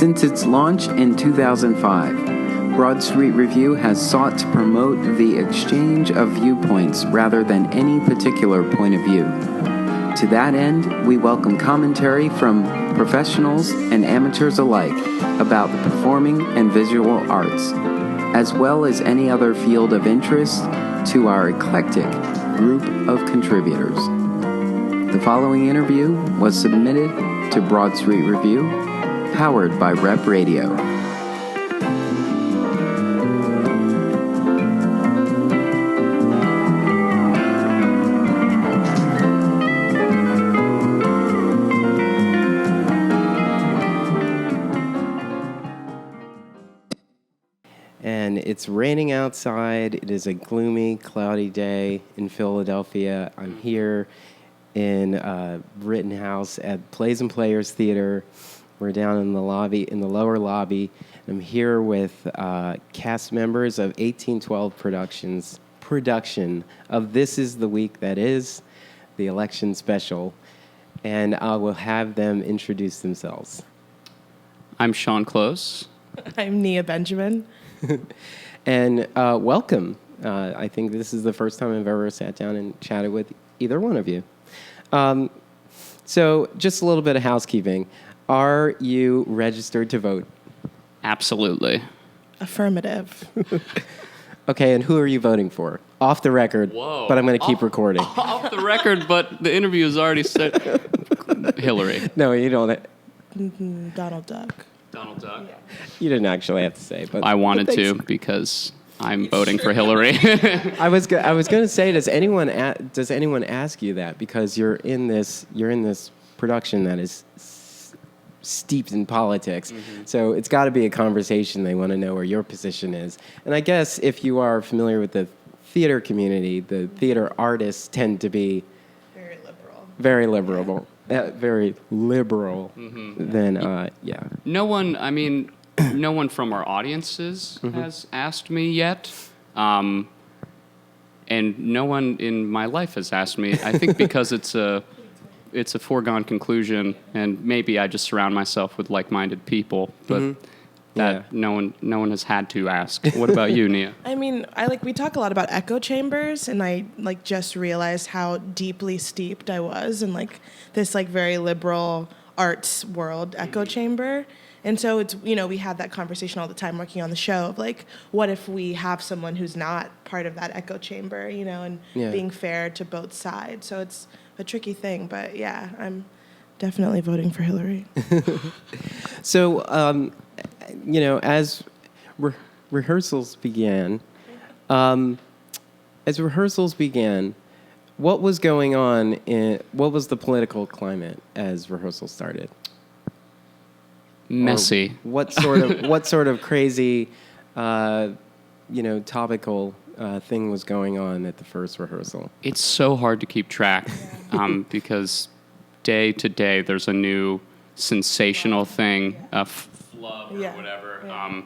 Since its launch in 2005, Broad Street Review has sought to promote the exchange of viewpoints rather than any particular point of view. To that end, we welcome commentary from professionals and amateurs alike about the performing and visual arts, as well as any other field of interest to our eclectic group of contributors. The following interview was submitted to Broad Street Review, powered by Rep Radio. And it's raining outside. It is a gloomy, cloudy day in Philadelphia. I'm here in Rittenhouse at Plays and Players Theater. We're down in the lobby, in the lower lobby. I'm here with cast members of 1812 Productions production of This Is the Week That Is, the election special. And I will have them introduce themselves. I'm Sean Close. I'm Nia Benjamin. And welcome. I think this is the first time I've ever sat down and chatted with either one of you. So just a little bit of housekeeping. Are you registered to vote? Absolutely. Affirmative. Okay, and who are you voting for? Off the record, Whoa. But I'm going to keep recording. Off the record, but the interview is already set. Hillary. No, you don't. Donald Duck. Donald Duck. Yeah. You didn't actually have to say, but I wanted but to because I'm voting for Hillary. I was going to say, does anyone ask you that because you're in this production that is steeped in politics, so it's got to be a conversation. They want to know where your position is, and I guess if you are familiar with the theater community, the theater artists tend to be Very liberal. very liberal, very liberal. Then yeah. No one from our audiences has asked me yet. And no one in my life has asked me. I think because it's a foregone conclusion, and maybe I just surround myself with like-minded people, but no one has had to ask. What about you, Nia? I mean, we talk a lot about echo chambers, and I just realized how deeply steeped I was in this very liberal arts world echo chamber. And so it's, we had that conversation all the time working on the show of what if we have someone who's not part of that echo chamber, and being fair to both sides. So it's a tricky thing, but yeah, I'm definitely voting for Hillary. So, as rehearsals began, what was going on what was the political climate as rehearsals started? Messy. Or what sort of crazy, topical thing was going on at the first rehearsal? It's so hard to keep track because day to day there's a new sensational thing, a flub or whatever. Yeah.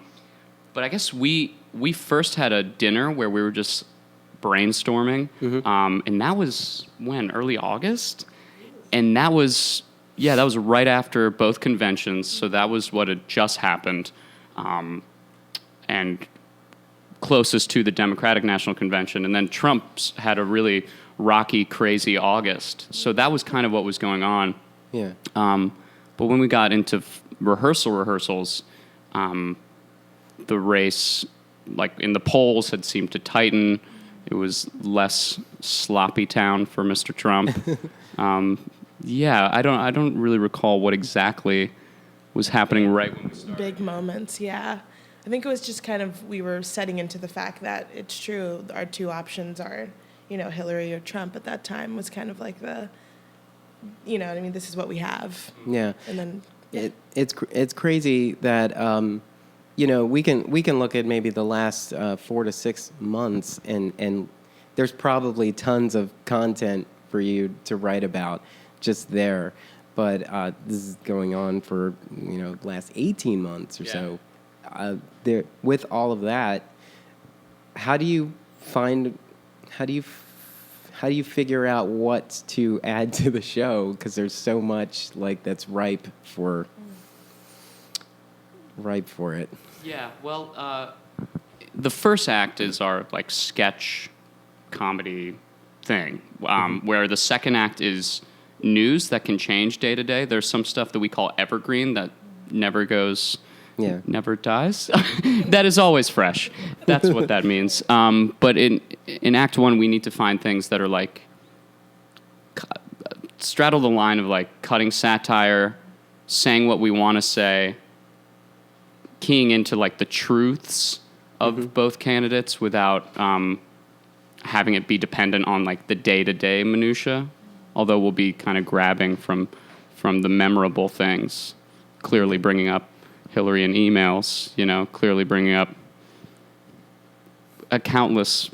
But I guess we first had a dinner where we were just brainstorming, and that was early August, and that was right after both conventions, so that was what had just happened, and closest to the Democratic National Convention, and then Trump's had a really rocky, crazy August, so that was kind of what was going on. Yeah. But when we got into rehearsals, the race, in the polls, had seemed to tighten. It was less sloppy town for Mr. Trump. I don't really recall what exactly was happening right when we started. Big moments, yeah. I think it was just we were setting into the fact that it's true, our two options are, Hillary or Trump at that time was kind of the, this is what we have. Yeah. And then it's crazy that we can look at maybe the last 4 to 6 months and there's probably tons of content for you to write about just there, but this is going on for the last 18 months or so. With all of that, how do you figure out what to add to the show? Because there's so much that's ripe for ripe for it. Yeah, well, the first act is our like sketch comedy thing, where the second act is news that can change day to day. There's some stuff that we call evergreen that never goes, never dies. That is always fresh. That's what that means. But in act one, we need to find things that are like straddle the line of like cutting satire, saying what we want to say, keying into like the truths of both candidates without having it be dependent on like the day-to-day minutia, although we'll be kind of grabbing from the memorable things, clearly bringing up Hillary in emails, clearly bringing up a countless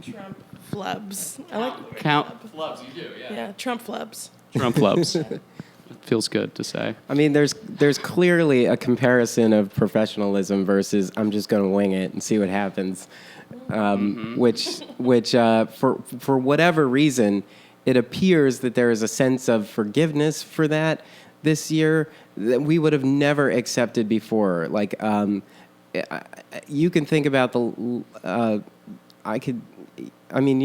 Trump flubs. I like flubs. You do, yeah. Yeah, Trump flubs. Trump flubs. It feels good to say. I mean, there's clearly a comparison of professionalism versus I'm just going to wing it and see what happens, which for whatever reason, it appears that there is a sense of forgiveness for that this year that we would have never accepted before. Like, you can think about you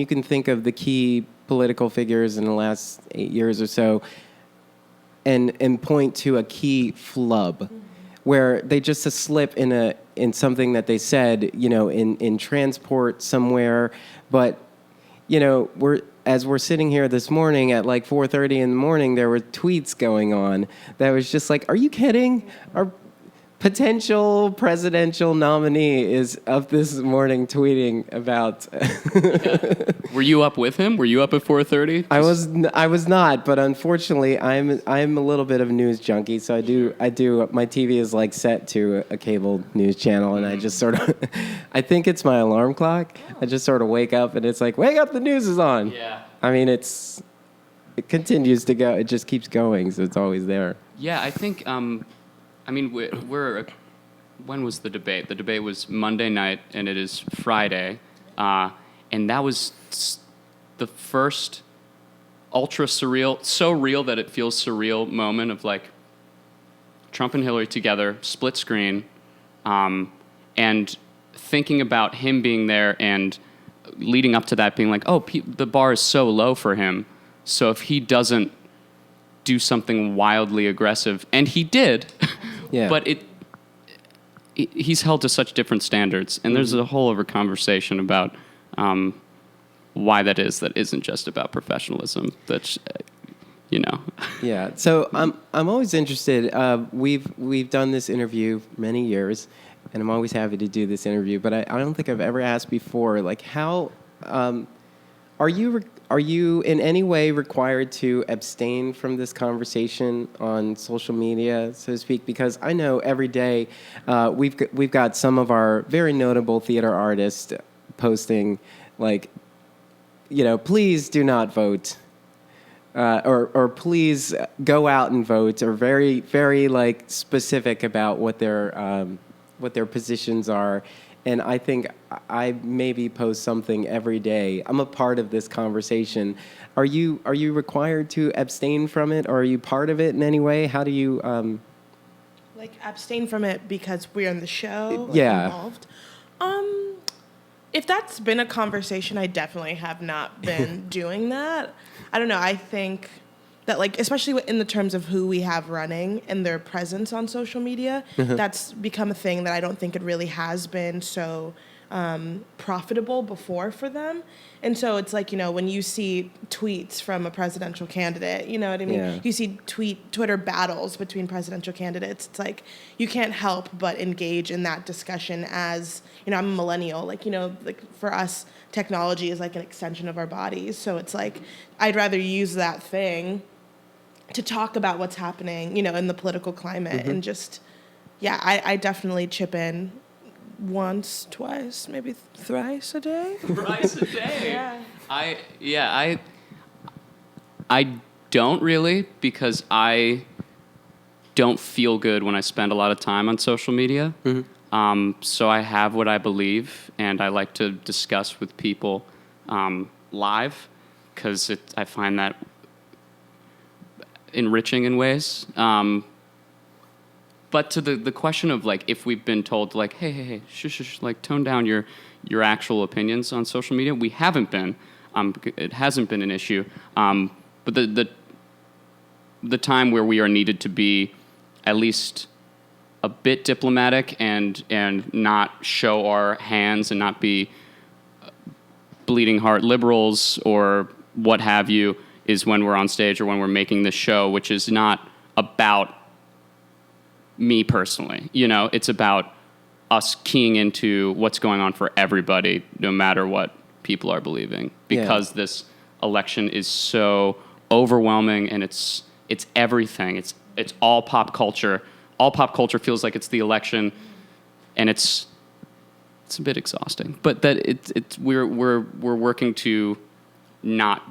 can think of the key political figures in the last 8 years or so and point to a key flub where they just a slip in something that they said, in transport somewhere. But, we're sitting here this morning at like 4:30 in the morning, there were tweets going on that was just like, are you kidding? Our potential presidential nominee is up this morning tweeting about. Were you up with him? Were you up at 4:30? I was not, but unfortunately, I'm a little bit of a news junkie, so I do. My TV is like set to a cable news channel, and I just sort of, I think it's my alarm clock. I just sort of wake up, and it's like, wake up, the news is on. Yeah. I mean, it continues to go. It just keeps going, so it's always there. Yeah, I think. We're when was the debate? The debate was Monday night, and it is Friday. And that was the first ultra surreal, so real that it feels surreal moment of like Trump and Hillary together, split screen, and thinking about him being there and leading up to that being like, the bar is so low for him. So if he doesn't do something wildly aggressive, and he did, but he's held to such different standards, and there's a whole other conversation about why that isn't just about professionalism. That's Yeah. So I'm always interested. We've done this interview for many years, and I'm always happy to do this interview. But I don't think I've ever asked before, like, how are you in any way required to abstain from this conversation on social media, so to speak? Because I know every day we've got some of our very notable theater artists posting like, please do not vote, or please go out and vote, or very, very like specific about what their positions are. And I think I maybe post something every day. I'm a part of this conversation. Are you required to abstain from it, or are you part of it in any way? How do you like abstain from it because we're in the show? Involved. If that's been a conversation, I definitely have not been doing that. I don't know. I think that, like, especially in the terms of who we have running and their presence on social media, that's become a thing that I don't think it really has been so profitable before for them. And so it's like, when you see tweets from a presidential candidate, you know what I mean? Yeah. You see Twitter battles between presidential candidates. It's like you can't help but engage in that discussion as, I'm a millennial. Like, like for us, technology is like an extension of our bodies. So it's like I'd rather use that thing to talk about what's happening, in the political climate, and just, I definitely chip in once, twice, maybe thrice a day. Thrice a day. Yeah. I don't really, because I don't feel good when I spend a lot of time on social media. So I have what I believe, and I like to discuss with people live, because I find that enriching in ways. But to the question of like if we've been told like, hey, shush, like tone down your actual opinions on social media, we haven't been. It hasn't been an issue. But the time where we are needed to be at least a bit diplomatic and not show our hands and not be bleeding heart liberals or what have you is when we're on stage or when we're making this show, which is not about me personally. You know, it's about us keying into what's going on for everybody, no matter what people are believing, because this election is so overwhelming and it's everything. It's all pop culture. All pop culture feels like it's the election, and it's a bit exhausting. But that we're working to not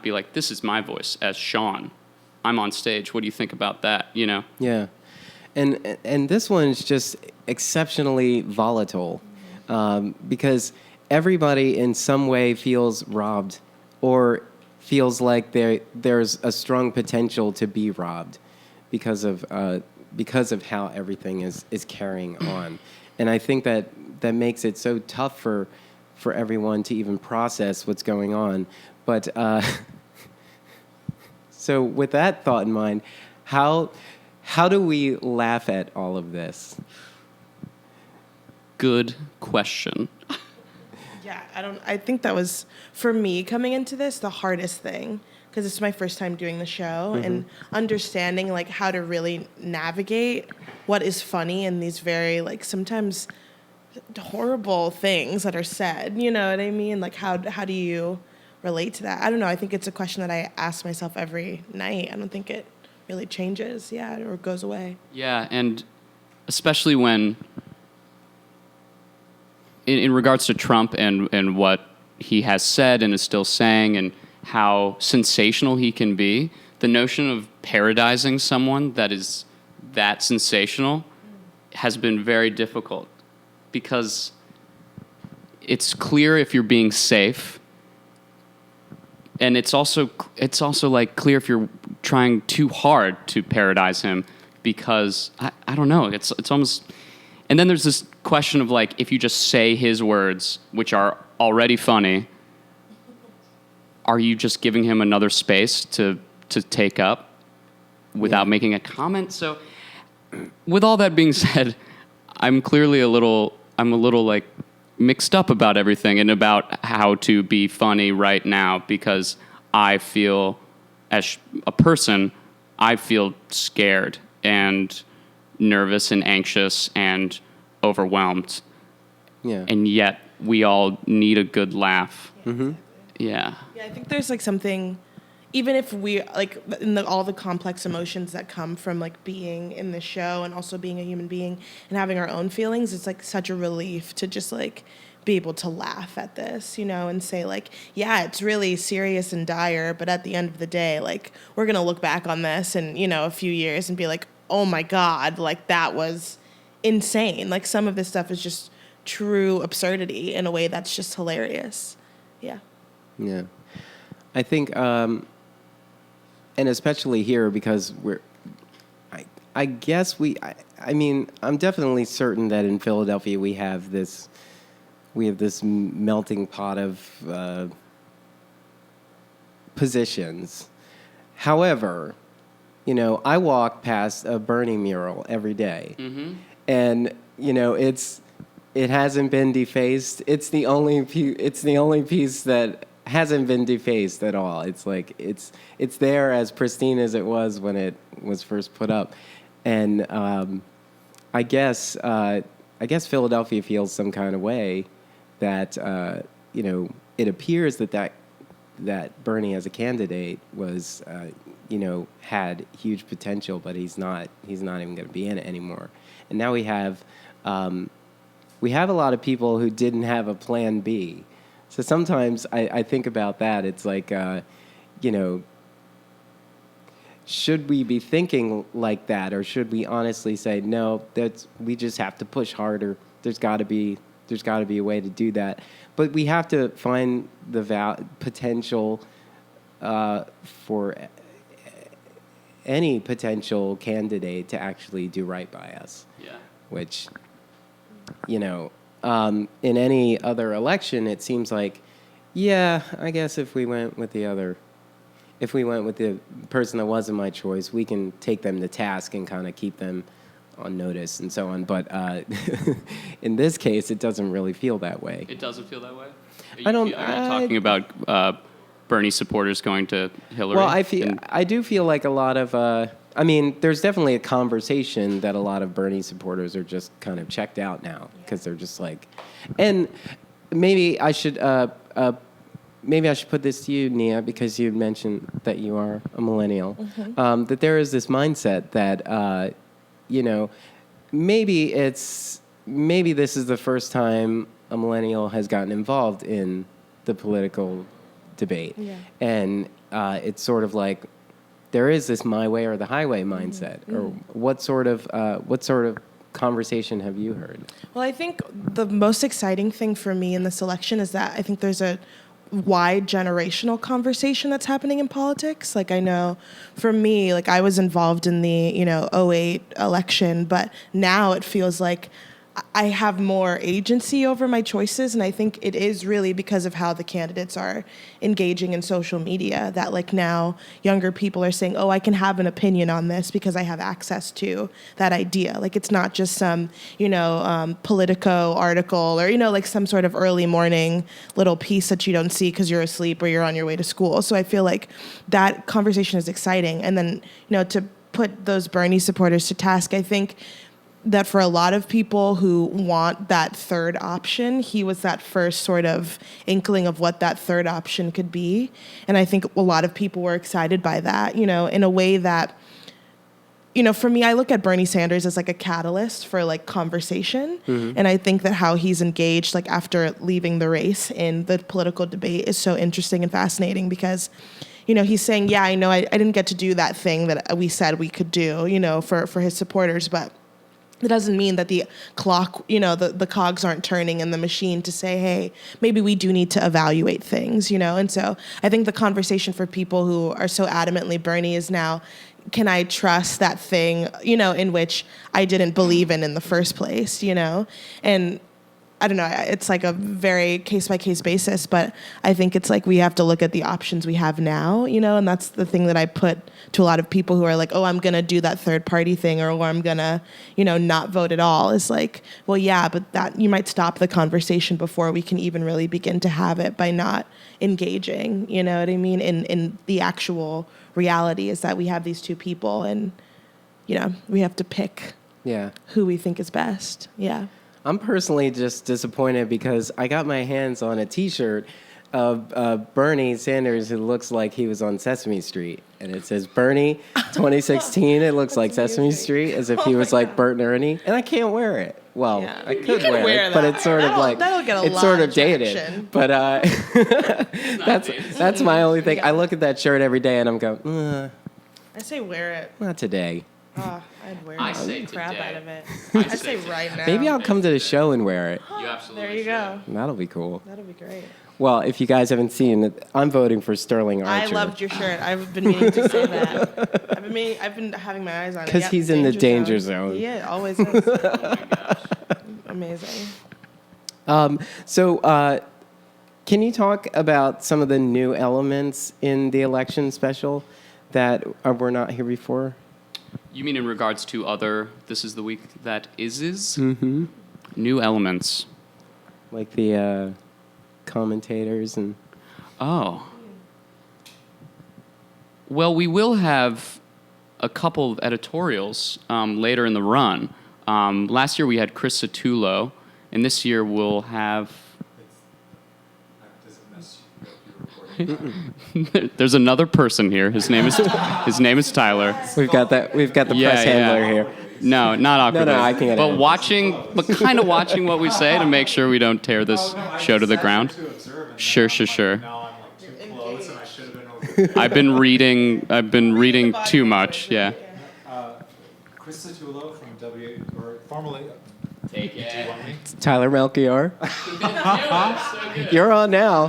be like, this is my voice as Sean. I'm on stage. What do you think about that? You know? Yeah. And this one's just exceptionally volatile because everybody in some way feels robbed or feels like there's a strong potential to be robbed because of how everything is carrying on. And I think that makes it so tough for everyone to even process what's going on. But so with that thought in mind, how do we laugh at all of this? Good question. Yeah, I think that was, for me, coming into this, the hardest thing, because it's my first time doing the show, and understanding, like, how to really navigate what is funny in these very, like, sometimes horrible things that are said, you know what I mean? Like, how do you relate to that? I don't know. I think it's a question that I ask myself every night. I don't think it really changes, or goes away. Yeah, and especially when... In regards to Trump and what he has said and is still saying and how sensational he can be, the notion of parodizing someone that is that sensational has been very difficult because it's clear if you're being safe, and it's also like clear if you're trying too hard to parodize him because I don't know, it's almost. And then there's this question of, like, if you just say his words, which are already funny, are you just giving him another space to take up without making a comment? So with all that being said, I'm clearly a little, like, mixed up about everything and about how to be funny right now because I feel, as a person, I feel scared and nervous and anxious and overwhelmed. Yeah. And yet we all need a good laugh. Mm-hmm. Yeah. Yeah, I think there's like something, even if we like in all the complex emotions that come from like being in the show and also being a human being and having our own feelings, it's like such a relief to just like be able to laugh at this, you know, and say like, yeah, it's really serious and dire, but at the end of the day, like we're going to look back on this in, you know, a few years and be like, oh my God, like that was insane. Like some of this stuff is just true absurdity in a way that's just hilarious. Yeah. Yeah. I think, and especially here because I guess I mean, I'm definitely certain that in Philadelphia we have this melting pot of positions. However, you know, I walk past a Bernie mural every day, and you know, it hasn't been defaced. It's the only piece that hasn't been defaced at all. It's like it's there as pristine as it was when it was first put up, and I guess Philadelphia feels some kind of way that you know, it appears that Bernie as a candidate was you know, had huge potential, but he's not even going to be in it anymore. And now we have a lot of people who didn't have a plan B. So sometimes I think about that. It's like, you know, should we be thinking like that, or should we honestly say no? We just have to push harder. There's got to be a way to do that. But we have to find the potential for any potential candidate to actually do right by us. Yeah. Which, in any other election, it seems like, yeah, I guess if we went with the person that wasn't my choice, we can take them to task and kind of keep them on notice and so on. But in this case, it doesn't really feel that way. It doesn't feel that way? I don't- Are you talking about Bernie supporters going to Hillary? Well, I do feel like a lot of, there's definitely a conversation that a lot of Bernie supporters are just kind of checked out now because they're just like, and maybe I should put this to you, Nia, because you mentioned that you are a millennial, that there is this mindset that, maybe this is the first time a millennial has gotten involved in the political debate. Yeah. And it's sort of like there is this my way or the highway mindset. Or what sort of conversation have you heard? Well, I think the most exciting thing for me in this election is that I think there's a wide generational conversation that's happening in politics. Like, I know for me, like, I was involved in the, '08 election, but now it feels like I have more agency over my choices, and I think it is really because of how the candidates are engaging in social media that, like, now younger people are saying, oh, I can have an opinion on this because I have access to that idea. Like, it's not just some, Politico article or, like some sort of early morning little piece that you don't see because you're asleep or you're on your way to school. So I feel like that conversation is exciting. And then, to put those Bernie supporters to task, I think that for a lot of people who want that third option, he was that first sort of inkling of what that third option could be. And I think a lot of people were excited by that, in a way that, for me, I look at Bernie Sanders as like a catalyst for like conversation. Mm-hmm. And I think that how he's engaged, like after leaving the race in the political debate is so interesting and fascinating because he's saying, yeah, I know I didn't get to do that thing that we said we could do, for his supporters, but it doesn't mean that the clock, the cogs aren't turning in the machine to say, hey, maybe we do need to evaluate things, And so I think the conversation for people who are so adamantly Bernie is now, can I trust that thing, in which I didn't believe in the first place, And I don't know, it's like a very case-by-case basis, but I think it's like we have to look at the options we have now, and that's the thing that I put to a lot of people who are like, oh, I'm going to do that third-party thing or I'm going to, not vote at all. Is like, well, yeah, but that you might stop the conversation before we can even really begin to have it by not engaging, you know what I mean? In the actual reality is that we have these two people and, we have to pick who we think is best. Yeah. I'm personally just disappointed because I got my hands on a T-shirt of Bernie Sanders who looks like he was on Sesame Street. And it says, Bernie 2016. It looks like Sesame Street, as if he was like Bert and Ernie. And I can't wear it. Well, I could wear it, but it's sort of like, it's sort of dated. But that's my only thing. I look at that shirt every day and I'm going, I say wear it. Not today. Oh, I'd wear I say crap today. out of it. I say right now. Maybe I'll come to the show and wear it. You absolutely There you go. That'll be cool. That'll be great. Well, if you guys haven't seen it, I'm voting for Sterling Archer. I loved your shirt. I've been meaning to say that. I've been having my eyes on it. Because he's in the danger zone. Yeah, always is. Oh my gosh. Amazing. So, can you talk about some of the new elements in the election special that were not here before? You mean in regards to other, this is the week that is? Mm-hmm. New elements. Like the commentators and... Oh. Well, we will have a couple of editorials later in the run. Last year we had Chris Satullo, and this year we'll have... There's another person here. His name is Tyler. We've got the press handler here. No, not awkward. No, I can get it. But kind of watching what we say to make sure we don't tear this show to the ground. Sure. Now I'm like too close, and I should have been over. I've been reading too much. Yeah. Chris Satullo from formerly Take it. Tyler Melchior. You're on now.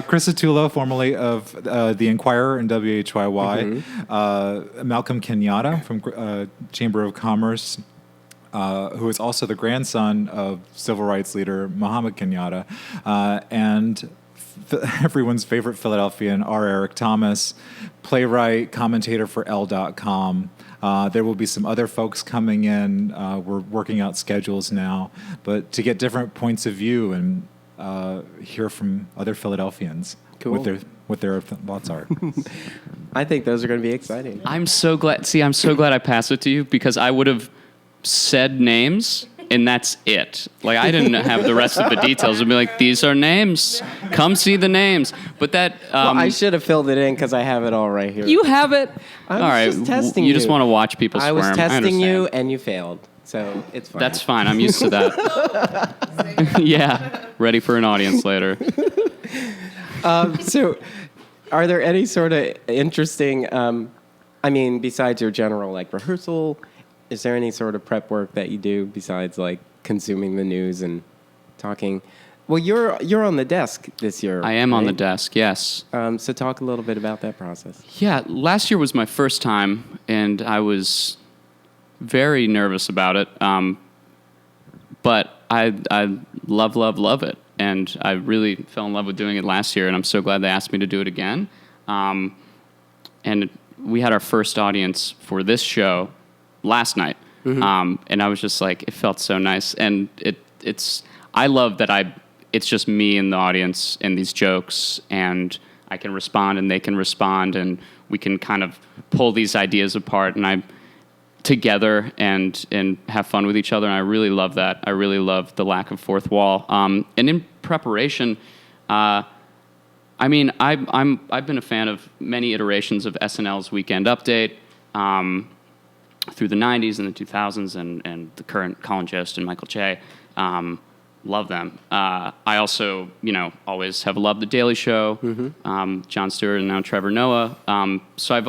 Chris Attulo, formerly of The Inquirer and WHYY. Malcolm Kenyatta from Chamber of Commerce, who is also the grandson of civil rights leader Muhammad Kenyatta, and everyone's favorite Philadelphian, R. Eric Thomas, playwright, commentator for L.com. There will be some other folks coming in. We're working out schedules now, but to get different points of view and hear from other Philadelphians what their thoughts are. I think those are going to be exciting. I'm so glad. See, I'm so glad I passed it to you because I would have said names and that's it. Like I didn't have the rest of the details. I'd be like, these are names. Come see the names. But that I should have filled it in because I have it all right here. you have it. I was all right, just testing you you. just want to watch people I squirm. was testing you understand. and you failed, so it's fine. That's fine. I'm used to that. Yeah, ready for an audience later. So, are there any sort of interesting? I mean, besides your general like rehearsal, is there any sort of prep work that you do besides like consuming the news and talking? Well, you're on the desk this year. I am on the right? desk. Yes. So talk a little bit about that process. Yeah, last year was my first time, and I was very nervous about it. But I love it, and I really fell in love with doing it last year, and I'm so glad they asked me to do it again. And we had our first audience for this show last night, and I was just like, it felt so nice, and it's I love that it's just me in the audience and these jokes, and I can respond and they can respond, and we can kind of pull these ideas apart and together and have fun with each other, and I really love that. I really love the lack of fourth wall. And in preparation, I mean, I've been a fan of many iterations of SNL's Weekend Update through the 90s and the 2000s and the current Colin Jost and Michael Che. Love them. I also, always have loved The Daily Show, Jon Stewart, and now Trevor Noah. So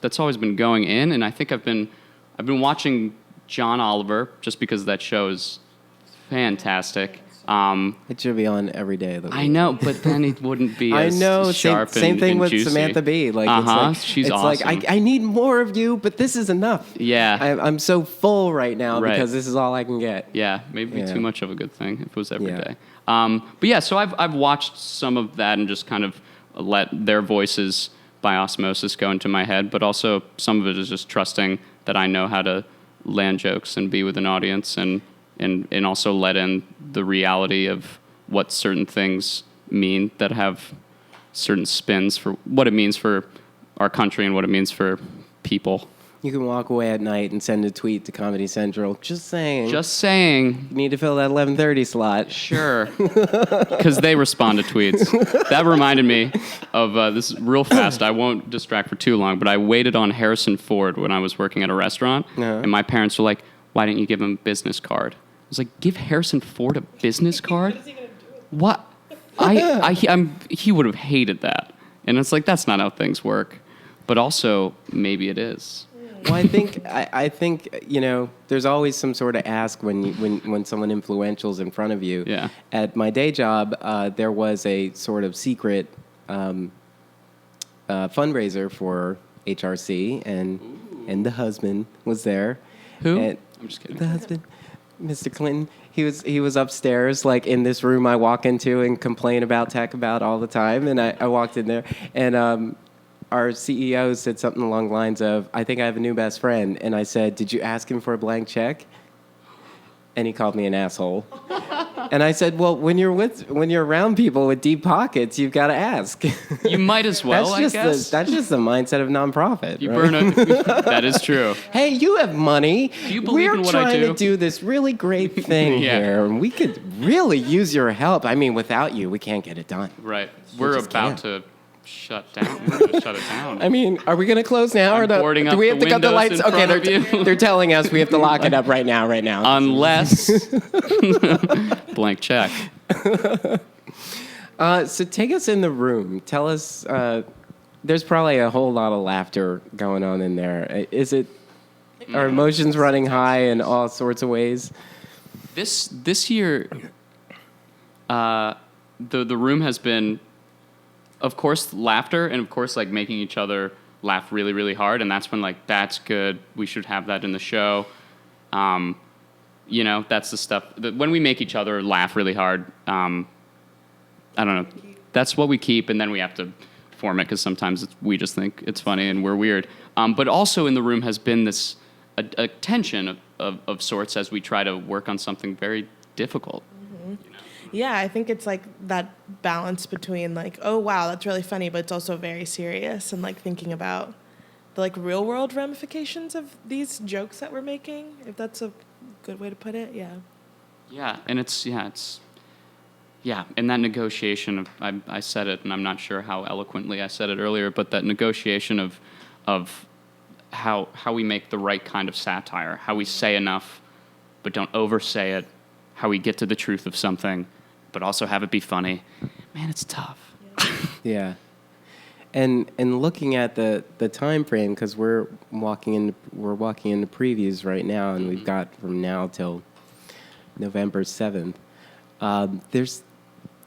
that's always been going in, and I think I've been watching John Oliver just because that show is fantastic. It should be on every day of the week. I know, but then it wouldn't be I as know. sharp Same thing and with juicy. Samantha Bee. Like, She's it's awesome. like I need more of you, but this is enough. Yeah. I'm so full right now Right. because this is all I can get. Yeah, maybe Yeah. too much of a good thing if it was every Yeah. day. But yeah, so I've watched some of that and just kind of let their voices by osmosis go into my head, but also some of it is just trusting that I know how to land jokes and be with an audience and also let in the reality of what certain things mean that have certain spins for what it means for our country and what it means for people. You can walk away at night and send a tweet to Comedy Central. Just saying. Just saying. You need to fill that 11:30 slot. Sure. Because they respond to tweets. That reminded me of this real fast. I won't distract for too long, but I waited on Harrison Ford when I was working at a restaurant, and my parents were like, why didn't you give him a business card? I was like, give Harrison Ford a business card? What is he gonna do with it? What? He would have hated that. And it's like, that's not how things work. But also, maybe it is. Well, I think there's always some sort of ask when someone influential is in front of you. Yeah. At my day job, there was a sort of secret fundraiser for HRC, and the husband was there. Who? And I'm just kidding. The husband, Mr. Clinton. He was upstairs, like in this room I walk into and complain about tech about all the time. And I walked in there, and our CEO said something along the lines of, I think I have a new best friend. And I said, did you ask him for a blank check? And he called me an asshole. And I said, well, when you're around people with deep pockets, you've got to ask. You might as well, I guess. That's just the mindset of nonprofit. You right? burn it. That is true. Hey, you have money. Do you believe We're in what I trying do? to do this really great thing Yeah. here, and we could really use your help. I mean, without you, we can't get it done. Right. We're just about can't. to shut down. We're going to shut it down. I mean, are we going to close now, I'm or boarding do up we have the to cut the windows lights? in Okay, front of you. they're telling us we have to lock it up right now. Unless blank check. So take us in the room. Tell us. There's probably a whole lot of laughter going on in there. Is it Are emotions running high in all sorts of ways? This year, the room has been, of course, laughter, and of course, like making each other laugh really, really hard, and that's when like that's good. We should have that in the show. That's the stuff that when we make each other laugh really hard. I don't know. That's what we keep, and then we have to form it because sometimes we just think it's funny and we're weird. But also in the room has been this a tension of sorts as we try to work on something very difficult. Yeah, I think it's like that balance between like, oh wow, that's really funny, but it's also very serious, and like thinking about the like real world ramifications of these jokes that we're making, if that's a good way to put it. Yeah. Yeah, and it's and that negotiation of I said it, and I'm not sure how eloquently I said it earlier, but that negotiation of how we make the right kind of satire, how we say enough but don't oversay it, how we get to the truth of something but also have it be funny. Man, it's tough. Yeah. And looking at the time frame, because we're walking into previews right now, and we've got from now till November 7th.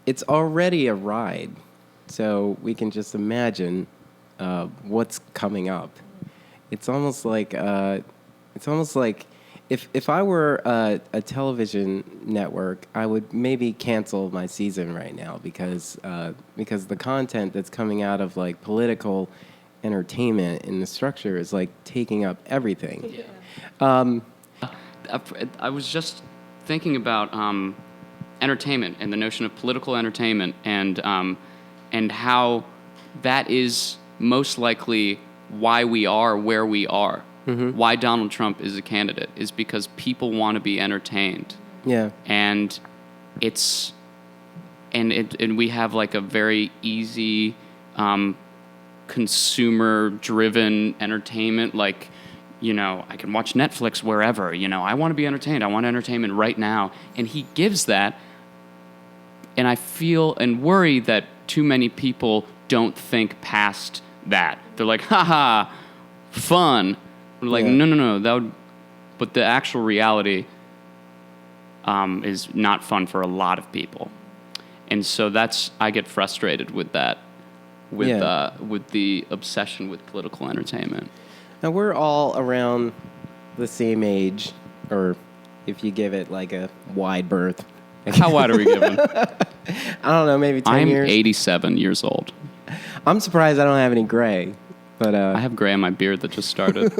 It's already a ride, so we can just imagine what's coming up. It's almost like if I were a television network, I would maybe cancel my season right now because the content that's coming out of like political entertainment in the structure is like taking up everything. Yeah. I was just thinking about entertainment and the notion of political entertainment and how that is most likely why we are where we are. Mm-hmm. Why Donald Trump is a candidate is because people want to be entertained. Yeah. And we have like a very easy consumer-driven entertainment. Like, I can watch Netflix wherever. I want to be entertained. I want entertainment right now. And he gives that. And I feel and worry that too many people don't think past that. They're like, haha, fun. Like, no, but the actual reality is not fun for a lot of people. And so I get frustrated with that, with the obsession with political entertainment. Now, we're all around the same age, or if you give it like a wide berth. How wide are we giving? I don't know, maybe 10 years. I'm 87 years old. I'm surprised I don't have any gray. But I have gray on my beard that just started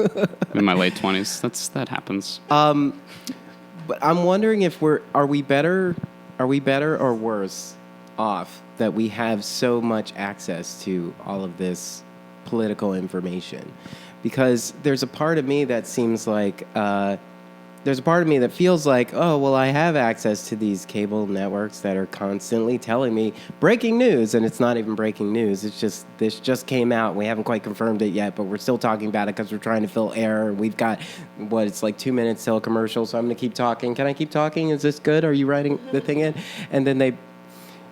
in my late 20s. That happens. But I'm wondering if are we better or worse off that we have so much access to all of this political information? Because there's a part of me that seems like there's a part of me that feels like, oh, well, I have access to these cable networks that are constantly telling me breaking news, and it's not even breaking news. It's just, this just came out. We haven't quite confirmed it yet, but we're still talking about it because we're trying to fill air. We've got, it's like 2 minutes till a commercial, so I'm going to keep talking. Can I keep talking? Is this good? Are you writing the thing in? And then they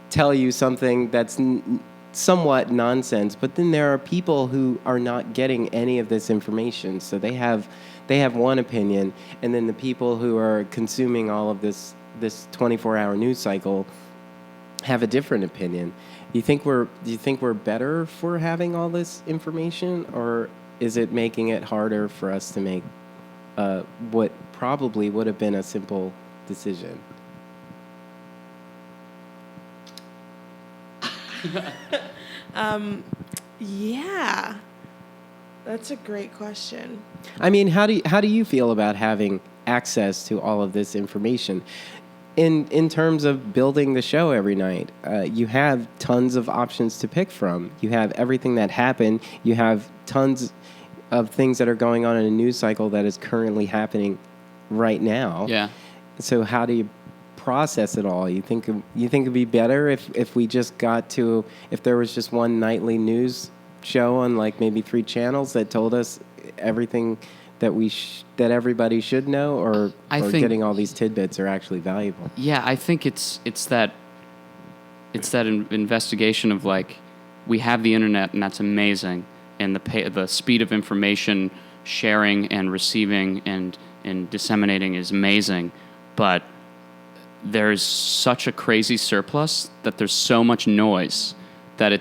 tell you something that's somewhat nonsense, but then there are people who are not getting any of this information, so they have one opinion, and then the people who are consuming all of this 24-hour news cycle have a different opinion. Do you think we're better for having all this information, or is it making it harder for us to make what probably would have been a simple decision? Yeah. That's a great question. I mean, how do you feel about having access to all of this information? In terms of building the show every night, you have tons of options to pick from. You have everything that happened. You have tons of things that are going on in a news cycle that is currently happening right now. Yeah. So how do you process it all? You think it'd be better if we just if there was just one nightly news show on like maybe 3 channels that told us everything that that everybody should know, or getting all these tidbits are actually valuable? Yeah, I think it's that investigation of like, we have the internet and that's amazing, and the speed of information sharing and receiving and disseminating is amazing, but there's such a crazy surplus that there's so much noise that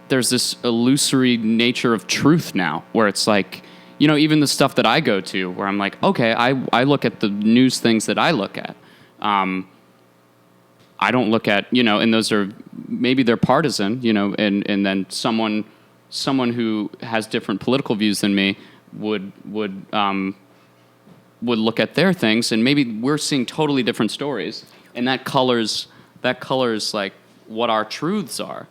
there's this illusory nature of truth now, where it's like, you know, even the stuff that I go to, where I'm like, okay, I look at the news things that I look at. I don't look at, you know, and those are, maybe they're partisan, you know, and then someone who has different political views than me would look at their things, and maybe we're seeing totally different stories, and that colors like what our truths are.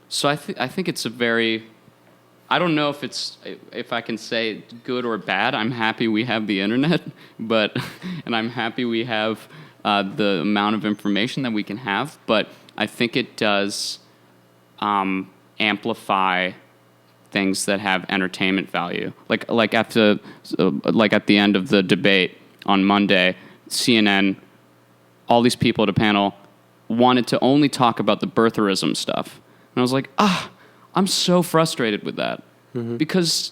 So I think it's a very, I don't know if I can say good or bad. I'm happy we have the internet, and I'm happy we have the amount of information that we can have. But I think it does amplify things that have entertainment value. Like at the end of the debate on Monday, CNN, all these people at a panel wanted to only talk about the birtherism stuff. And I was like, I'm so frustrated with that. Mm-hmm. Because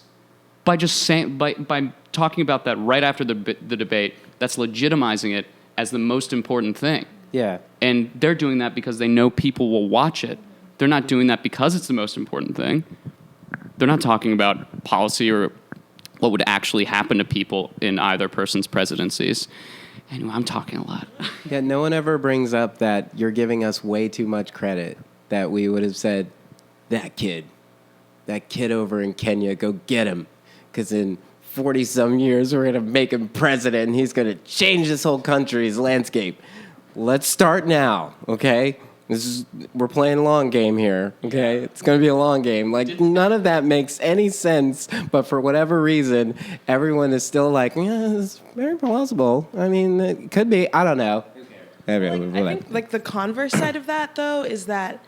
by talking about that right after the debate, that's legitimizing it as the most important thing. Yeah. And they're doing that because they know people will watch it. They're not doing that because it's the most important thing. They're not talking about policy or what would actually happen to people in either person's presidencies. Anyway, I'm talking a lot. Yeah, no one ever brings up that you're giving us way too much credit, that we would have said, that kid over in Kenya, go get him. Because in 40-some years, we're going to make him president, and he's going to change this whole country's landscape. Let's start now, okay? We're playing a long game here, okay? It's going to be a long game. Like, none of that makes any sense, but for whatever reason, everyone is still like, yeah, it's very plausible. I mean, it could be. I don't know. I think, like, the converse side of that, though, is that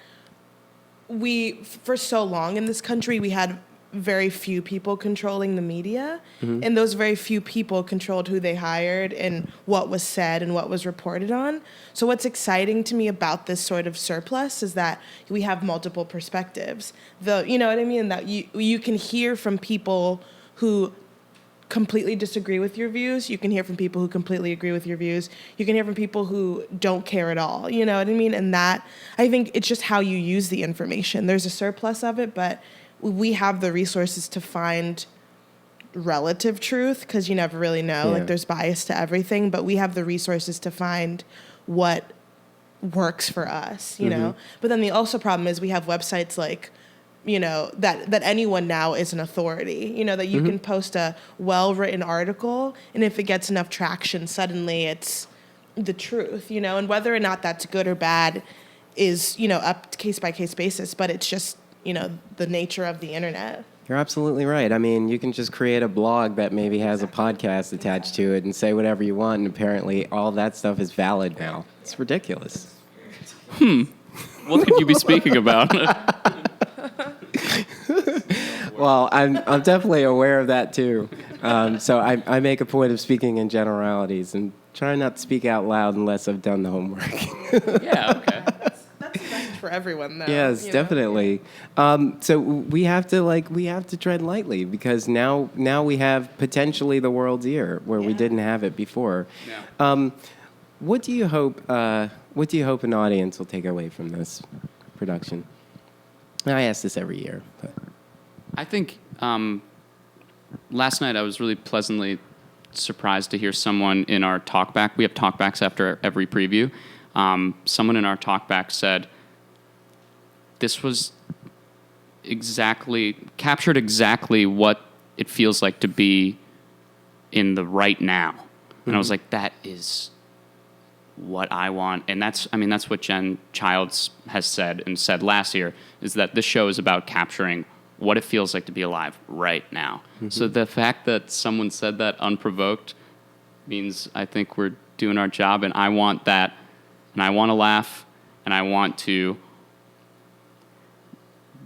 for so long in this country, we had very few people controlling the media, mm-hmm. and those very few people controlled who they hired and what was said and what was reported on. So what's exciting to me about this sort of surplus is that we have multiple perspectives. You know what I mean? That you can hear from people who completely disagree with your views. You can hear from people who completely agree with your views. You can hear from people who don't care at all. You know what I mean? And that, I think it's just how you use the information. There's a surplus of it, but we have the resources to find relative truth, because you never really know. Like, there's bias to everything, but we have the resources to find what works for us, you mm-hmm. know? But then the also problem is we have websites like, you know, that anyone now is an authority, you know, that you mm-hmm. can post a well-written article, and if it gets enough traction, suddenly it's the truth, you know? And whether or not that's good or bad is, you know, up case-by-case basis, but it's just, you know, the nature of the internet. You're absolutely right. I mean, you can just create a blog that maybe has a podcast attached to it and say whatever you want, and apparently all that stuff is valid now. It's ridiculous. What could you be speaking about? Well, I'm definitely aware of that too. So I make a point of speaking in generalities and try not to speak out loud unless I've done the homework. Yeah, okay. That's best for everyone, though. Yes, definitely. So we have to tread lightly, because now we have potentially the world's ear where we didn't have it before. Yeah. What do you hope an audience will take away from this production? I ask this every year. But. I think last night I was really pleasantly surprised to hear someone in our talkback. We have talkbacks after every preview. Someone in our talkback said, this was captured exactly what it feels like to be in the right now. Mm-hmm. And I was like, that is what I want. And that's what Jen Childs has said last year, is that this show is about capturing what it feels like to be alive right now. Mm-hmm. So the fact that someone said that unprovoked means I think we're doing our job, and I want that, and I want to laugh, and I want to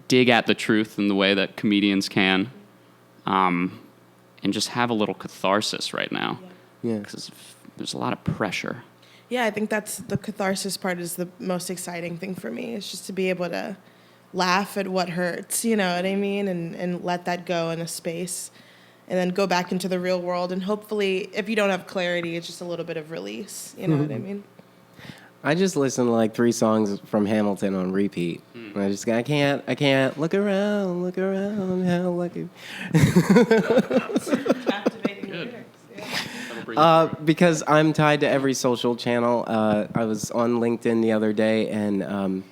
dig at the truth in the way that comedians can, and just have a little catharsis right now. Yeah. Because there's a lot of pressure. Yeah, I think that's the catharsis part is the most exciting thing for me. It's just to be able to laugh at what hurts, you know what I mean? And let that go in a space and then go back into the real world. And hopefully, if you don't have clarity, it's just a little bit of release, you know what I mean? I just listened to like 3 songs from Hamilton on repeat. And I can't look around, how lucky. Captivating lyrics. Because I'm tied to every social channel. I was on LinkedIn the other day, and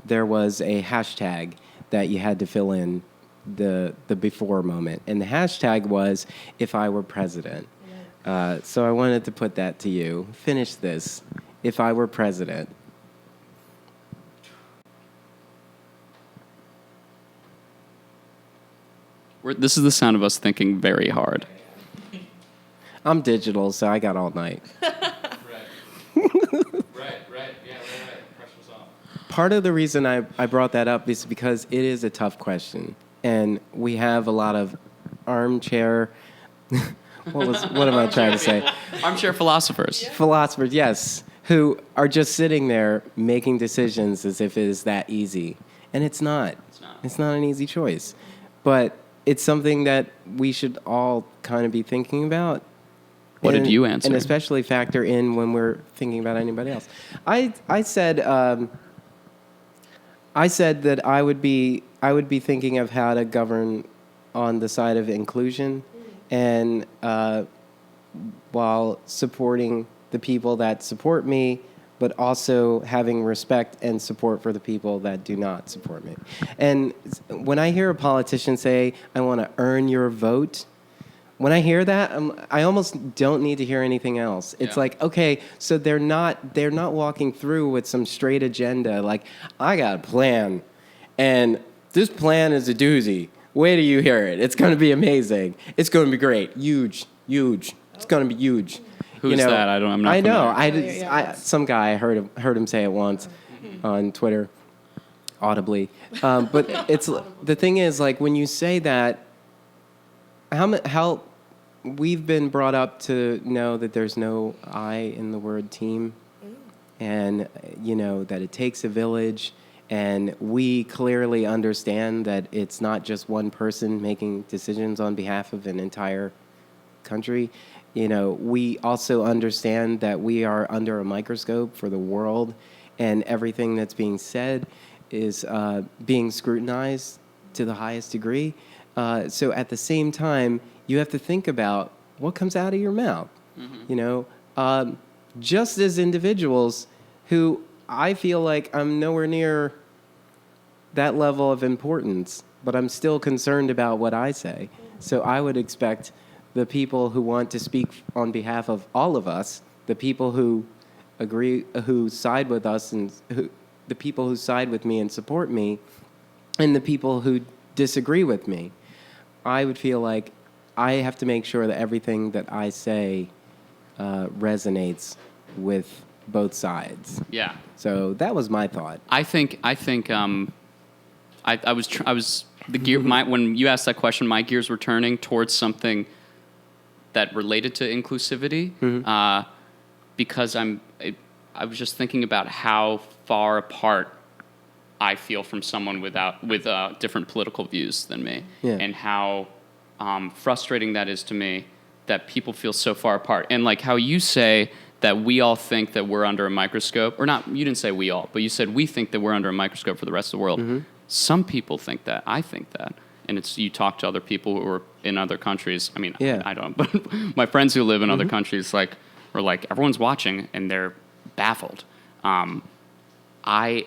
there was a hashtag that you had to fill in the before moment. And the hashtag was, if I were president. So I wanted to put that to you. Finish this. If I were president. This is the sound of us thinking very hard. I'm digital, so I got all night. Right. Yeah, Pressure's off. Part of the reason I brought that up is because it is a tough question. And we have a lot of armchair... what am I trying to say? Armchair philosophers. Philosophers, yes, who are just sitting there making decisions as if it is that easy. And it's not. It's not an easy choice. But it's something that we should all kind of be thinking about. What did you answer? And especially factor in when we're thinking about anybody else. I said that I would be thinking of how to govern on the side of inclusion, and while supporting the people that support me, but also having respect and support for the people that do not support me. And when I hear a politician say, I want to earn your vote, when I hear that, I almost don't need to hear anything else. It's like, okay, so they're not walking through with some straight agenda, like, I got a plan, and this plan is a doozy. Wait till you hear it. It's going to be amazing. It's going to be great. Huge. It's going to be huge. Who's that? I'm not. I know. familiar. Some guy I heard him say it once on Twitter, audibly. But it's the thing is, like, when you say that, how we've been brought up to know that there's no I in the word team, and that it takes a village, and we clearly understand that it's not just one person making decisions on behalf of an entire country. We also understand that we are under a microscope for the world, and everything that's being said is being scrutinized to the highest degree. So at the same time, you have to think about what comes out of your mouth. Just as individuals who I feel like I'm nowhere near that level of importance, but I'm still concerned about what I say. So I would expect the people who want to speak on behalf of all of us, the people who agree, who side with us, and the people who side with me and support me, and the people who disagree with me, I would feel like I have to make sure that everything that I say resonates with both sides. Yeah. So that was my thought. I think I was the gear. When you asked that question, my gears were turning towards something that related to inclusivity, because I was just thinking about how far apart I feel from someone with different political views than me, and how frustrating that is to me that people feel so far apart. And like how you say that we all think that we're under a microscope, or not, you didn't say we all, but you said we think that we're under a microscope for the rest of the world. Some people think that. I think that. And you talk to other people who are in other countries. I mean, I don't, but my friends who live in other countries are like, everyone's watching and they're baffled. I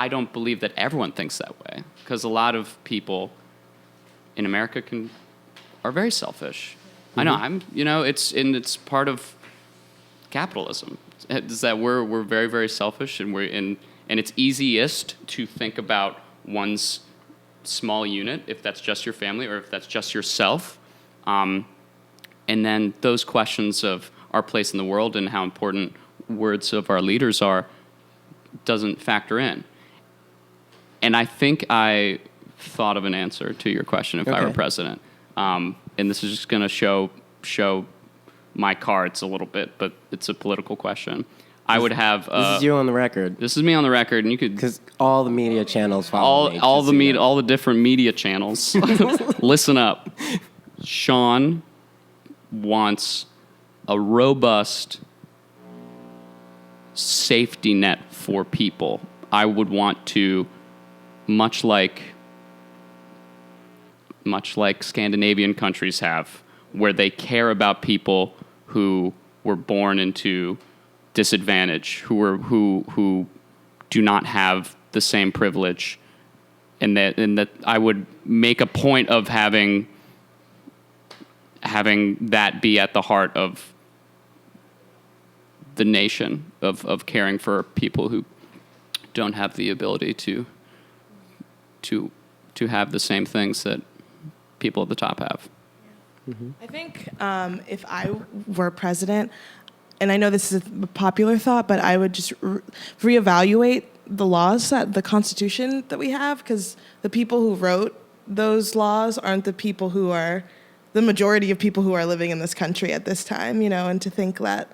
don't believe that everyone thinks that way, because a lot of people in America are very selfish. I know it's part of capitalism. Is that we're very, very selfish, and and it's easiest to think about one's small unit, if that's just your family or if that's just yourself. And then those questions of our place in the world and how important words of our leaders are doesn't factor in. And I think I thought of an answer to your question if I were president. And this is just going to show my cards a little bit, but it's a political question. I would have. This is you on the record. This is me on the record, and you could Because all the media channels follow me. all the different media channels. Listen up. Sean wants a robust safety net for people. I would want to, much like Scandinavian countries have, where they care about people who were born into disadvantage, who do not have the same privilege, and that I would make a point of having that be at the heart of the nation, of caring for people who don't have the ability to have the same things that people at the top have. I think if I were president, and I know this is a popular thought, but I would just reevaluate the laws, the Constitution that we have, because the people who wrote those laws aren't the people who are the majority of people who are living in this country at this time, and to think that,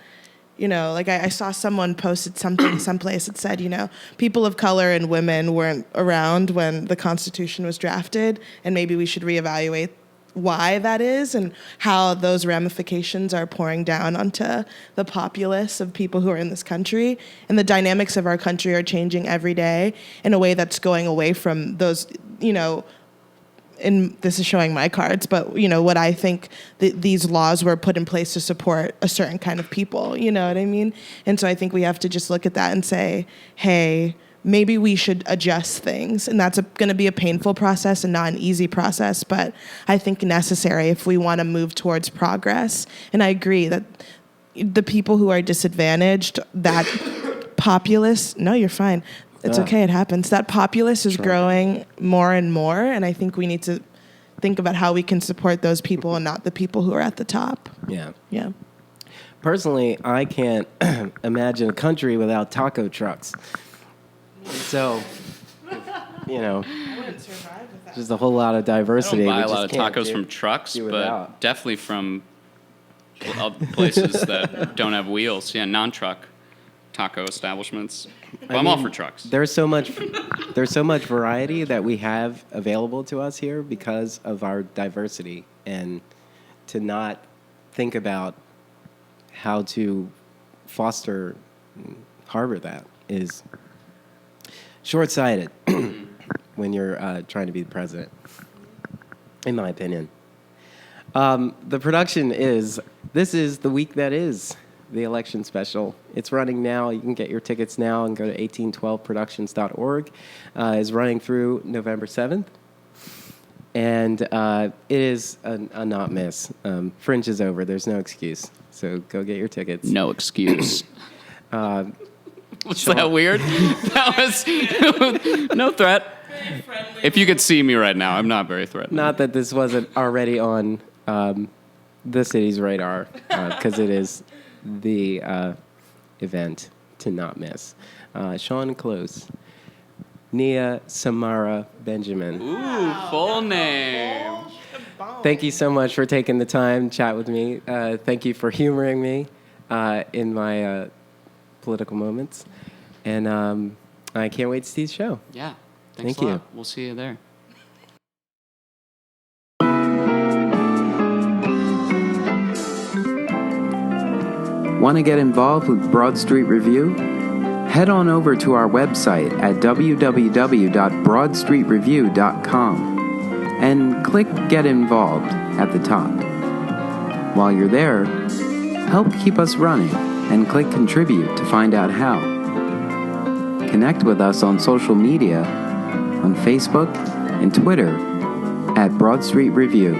like I saw someone posted something someplace that said, people of color and women weren't around when the Constitution was drafted, and maybe we should reevaluate why that is and how those ramifications are pouring down onto the populace of people who are in this country. And the dynamics of our country are changing every day in a way that's going away from those, and this is showing my cards, but, what I think these laws were put in place to support a certain kind of people, you know what I mean? And so I think we have to just look at that and say, hey, maybe we should adjust things. And that's going to be a painful process and not an easy process, but I think necessary if we want to move towards progress. And I agree that the people who are disadvantaged, that populace, no, you're fine. It's okay, it happens. That populace is growing more and more, and I think we need to think about how we can support those people and not the people who are at the top. Yeah. Yeah. Personally, I can't imagine a country without taco trucks. So, I wouldn't survive with that. just a whole lot of I diversity. don't buy We a just lot of can't tacos from trucks, do but without. definitely from places that don't have wheels. Yeah, non-truck taco establishments. But I'm all for trucks. There's so much variety that we have available to us here because of our diversity, and to not think about how to foster and harbor that is short-sighted when you're trying to be the president, in my opinion. The production this is the week that is the election special. It's running now. You can get your tickets now and go to 1812productions.org. It's running through November 7th. And it is a not miss. Fringe is over. There's no excuse. So go get your tickets. No excuse. Was that weird? That was no threat. If you could see me right now, I'm not very threatening. Not that this wasn't already on the city's radar, because it is the event to not miss. Sean Close, Nia-Samara Benjamin. Ooh, full name. Thank you so much for taking the time to chat with me. Thank you for humoring me in my political moments. And I can't wait to see the show. Yeah. Thanks Thank a lot. you. We'll see you there. Want to get involved with Broad Street Review? Head on over to our website at www.broadstreetreview.com and click Get Involved at the top. While you're there, help keep us running and click Contribute to find out how. Connect with us on social media, on Facebook and Twitter at Broad Street Review.